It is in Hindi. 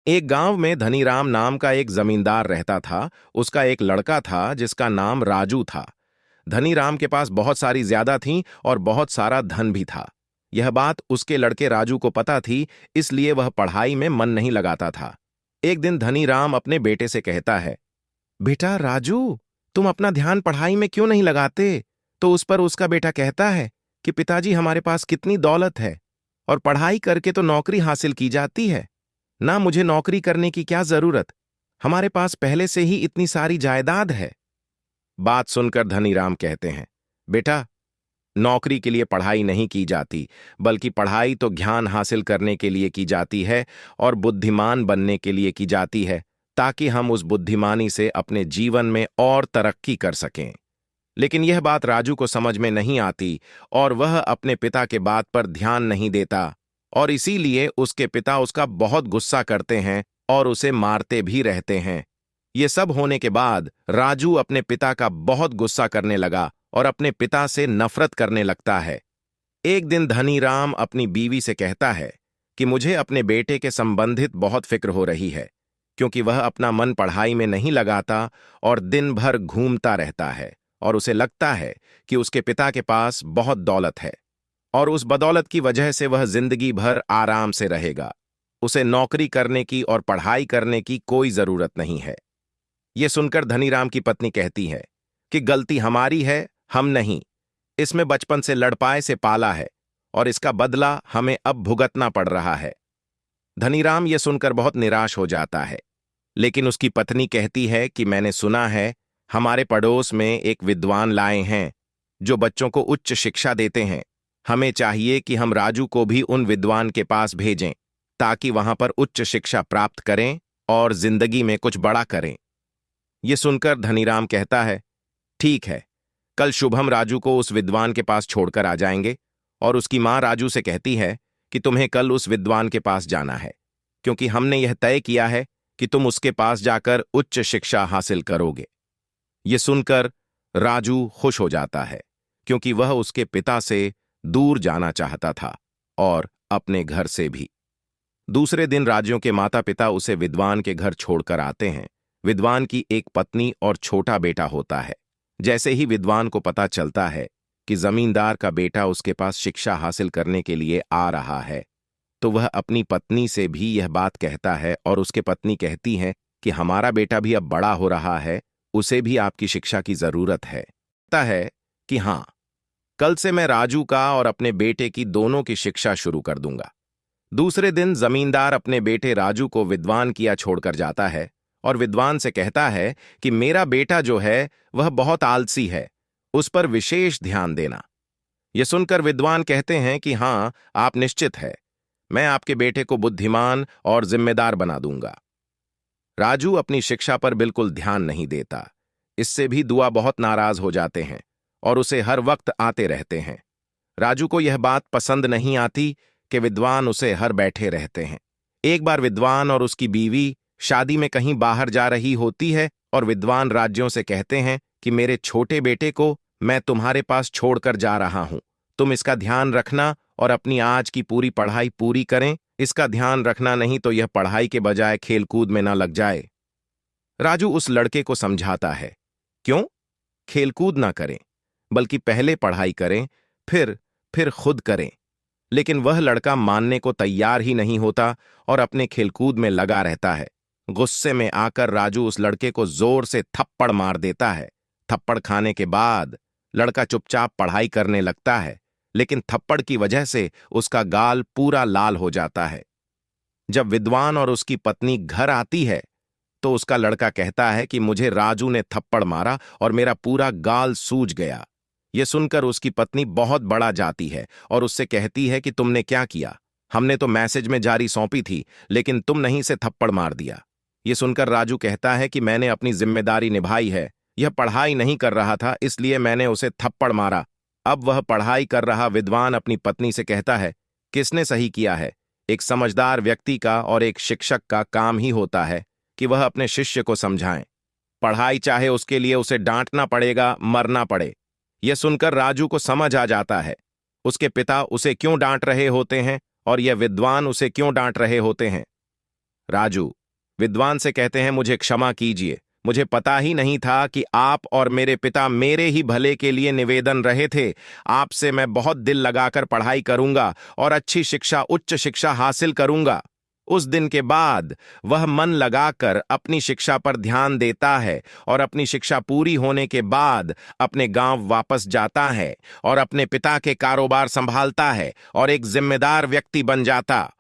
एक गांव में धनीराम नाम का एक जमींदार रहता था। उसका एक लड़का था जिसका नाम राजू था। धनीराम के पास बहुत सारी ज्यादा थीं और बहुत सारा धन भी था। यह बात उसके लड़के राजू को पता थी, इसलिए वह पढ़ाई में मन नहीं लगाता था। एक दिन धनीराम अपने बेटे से कहता है, बेटा राजू, तुम अपना ध्यान पढ़ाई में क्यों नहीं लगाते? तो उस पर उसका बेटा कहता है कि पिताजी, हमारे पास कितनी दौलत है और पढ़ाई करके तो नौकरी हासिल की जाती है। ना, मुझे नौकरी करने की क्या जरूरत, हमारे पास पहले से ही इतनी सारी जायदाद है। बात सुनकर धनीराम कहते हैं, बेटा, नौकरी के लिए पढ़ाई नहीं की जाती, बल्कि पढ़ाई तो ज्ञान हासिल करने के लिए की जाती है और बुद्धिमान बनने के लिए की जाती है, ताकि हम उस बुद्धिमानी से अपने जीवन में और तरक्की कर सकें। लेकिन यह बात राजू को समझ में नहीं आती और वह अपने पिता के बात पर ध्यान नहीं देता, और इसीलिए उसके पिता उसका बहुत गुस्सा करते हैं और उसे मारते भी रहते हैं। ये सब होने के बाद राजू अपने पिता का बहुत गुस्सा करने लगा और अपने पिता से नफरत करने लगता है। एक दिन धनीराम अपनी बीवी से कहता है कि मुझे अपने बेटे के संबंधित बहुत फिक्र हो रही है, क्योंकि वह अपना मन पढ़ाई में नहीं लगाता और दिन भर घूमता रहता है, और उसे लगता है कि उसके पिता के पास बहुत दौलत है और उस बदौलत की वजह से वह जिंदगी भर आराम से रहेगा। उसे नौकरी करने की और पढ़ाई करने की कोई जरूरत नहीं है। यह सुनकर धनीराम की पत्नी कहती है कि गलती हमारी है, हम नहीं। इसमें बचपन से लड़पाए से पाला है और इसका बदला हमें अब भुगतना पड़ रहा है। धनीराम यह सुनकर बहुत निराश हो जाता है, लेकिन उसकी पत्नी कहती है कि मैंने सुना है, हमारे पड़ोस में एक विद्वान लाए हैं जो बच्चों को उच्च शिक्षा देते हैं। हमें चाहिए कि हम राजू को भी उन विद्वान के पास भेजें, ताकि वहां पर उच्च शिक्षा प्राप्त करें और जिंदगी में कुछ बड़ा करें। यह सुनकर धनीराम कहता है, ठीक है, कल शुभ हम राजू को उस विद्वान के पास छोड़कर आ जाएंगे। और उसकी मां राजू से कहती है कि तुम्हें कल उस विद्वान के पास जाना है, क्योंकि हमने यह तय किया है कि तुम उसके पास जाकर उच्च शिक्षा हासिल करोगे। यह सुनकर राजू खुश हो जाता है, क्योंकि वह उसके पिता से दूर जाना चाहता था और अपने घर से भी। दूसरे दिन राजू के माता पिता उसे विद्वान के घर छोड़कर आते हैं। विद्वान की एक पत्नी और छोटा बेटा होता है। जैसे ही विद्वान को पता चलता है कि जमींदार का बेटा उसके पास शिक्षा हासिल करने के लिए आ रहा है, तो वह अपनी पत्नी से भी यह बात कहता है, और उसके पत्नी कहती है कि हमारा बेटा भी अब बड़ा हो रहा है, उसे भी आपकी शिक्षा की जरूरत है। कहता है कि हाँ, कल से मैं राजू का और अपने बेटे की दोनों की शिक्षा शुरू कर दूंगा। दूसरे दिन जमींदार अपने बेटे राजू को विद्वान किया छोड़कर जाता है और विद्वान से कहता है कि मेरा बेटा जो है वह बहुत आलसी है, उस पर विशेष ध्यान देना। यह सुनकर विद्वान कहते हैं कि हाँ, आप निश्चित है, मैं आपके बेटे को बुद्धिमान और जिम्मेदार बना दूंगा। राजू अपनी शिक्षा पर बिल्कुल ध्यान नहीं देता। इससे भी दुआ बहुत नाराज हो जाते हैं और उसे हर वक्त आते रहते हैं। राजू को यह बात पसंद नहीं आती कि विद्वान उसे हर बैठे रहते हैं। एक बार विद्वान और उसकी बीवी शादी में कहीं बाहर जा रही होती है और विद्वान राज्यों से कहते हैं कि मेरे छोटे बेटे को मैं तुम्हारे पास छोड़कर जा रहा हूं, तुम इसका ध्यान रखना और अपनी आज की पूरी पढ़ाई पूरी करें। इसका ध्यान रखना, नहीं तो यह पढ़ाई के बजाय खेलकूद में ना लग जाए। राजू उस लड़के को समझाता है, क्यों खेलकूद ना करें, बल्कि पहले पढ़ाई करें, फिर खुद करें। लेकिन वह लड़का मानने को तैयार ही नहीं होता और अपने खेलकूद में लगा रहता है। गुस्से में आकर राजू उस लड़के को जोर से थप्पड़ मार देता है। थप्पड़ खाने के बाद लड़का चुपचाप पढ़ाई करने लगता है, लेकिन थप्पड़ की वजह से उसका गाल पूरा लाल हो जाता है। जब विद्वान और उसकी पत्नी घर आती है, तो उसका लड़का कहता है कि मुझे राजू ने थप्पड़ मारा और मेरा पूरा गाल सूज गया। यह सुनकर उसकी पत्नी बहुत बड़ा जाती है और उससे कहती है कि तुमने क्या किया? हमने तो मैसेज में जारी सौंपी थी, लेकिन तुम नहीं से थप्पड़ मार दिया। यह सुनकर राजू कहता है कि मैंने अपनी जिम्मेदारी निभाई है, यह पढ़ाई नहीं कर रहा था, इसलिए मैंने उसे थप्पड़ मारा। अब वह पढ़ाई कर रहा विद्वान अपनी पत्नी से कहता है, किसने सही किया है? एक समझदार व्यक्ति का और एक शिक्षक का काम ही होता है कि वह अपने शिष्य को समझाएं। पढ़ाई चाहे उसके लिए उसे डांटना पड़ेगा, मरना पड़े। यह सुनकर राजू को समझ आ जाता है उसके पिता उसे क्यों डांट रहे होते हैं और यह विद्वान उसे क्यों डांट रहे होते हैं। राजू विद्वान से कहते हैं, मुझे क्षमा कीजिए, मुझे पता ही नहीं था कि आप और मेरे पिता मेरे ही भले के लिए निवेदन रहे थे। आपसे मैं बहुत दिल लगाकर पढ़ाई करूंगा और अच्छी शिक्षा, उच्च शिक्षा हासिल करूंगा। उस दिन के बाद वह मन लगाकर अपनी शिक्षा पर ध्यान देता है और अपनी शिक्षा पूरी होने के बाद अपने गांव वापस जाता है और अपने पिता के कारोबार संभालता है और एक जिम्मेदार व्यक्ति बन जाता।